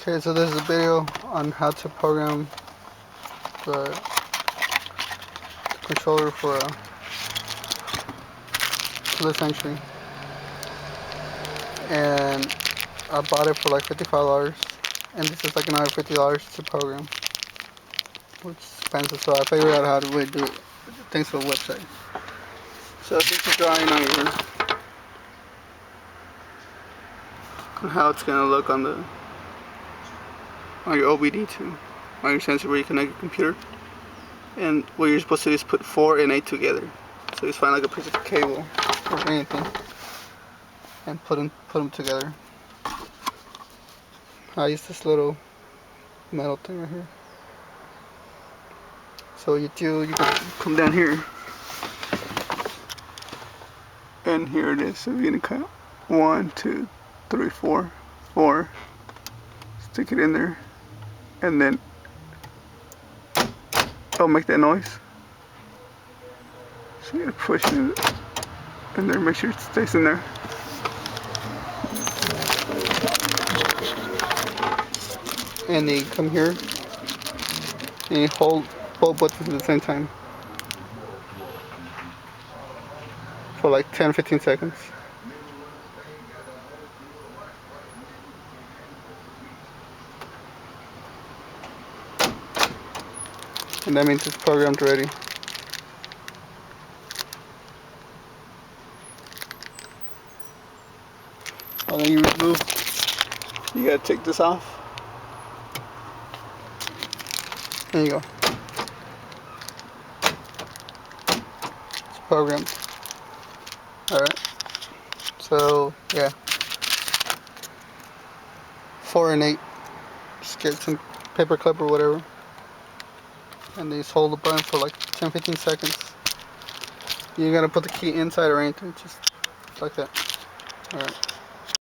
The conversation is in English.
Okay, so this is a video on how to program the controller for this entry, and I bought it for like $55, and this is like another $50 to program, which is expensive. So I figured out how to really do it thanks to a website. So this is drawing on how it's gonna look on your OBD2, on your sensor where you connect your computer. And what you're supposed to do is put 4 and 8 together. So just find like a piece of cable or anything and put them together. I use this little metal thing right here. So you can come down here, and here it is. So you're gonna count 1, 2, 3, 4, 4. Stick it in there, and then it'll make that noise. So you gotta push it in there, make sure it stays in there. And then you come here and you hold both buttons at the same time for like 10-15 seconds. And that means it's programmed ready. And then you gotta take this off. There you go. It's programmed. Alright. So, yeah. 4 and 8. Just get some paper clip or whatever. And then just hold the button for like 10-15 seconds. You ain't gotta put the key inside or anything, just like that. Alright.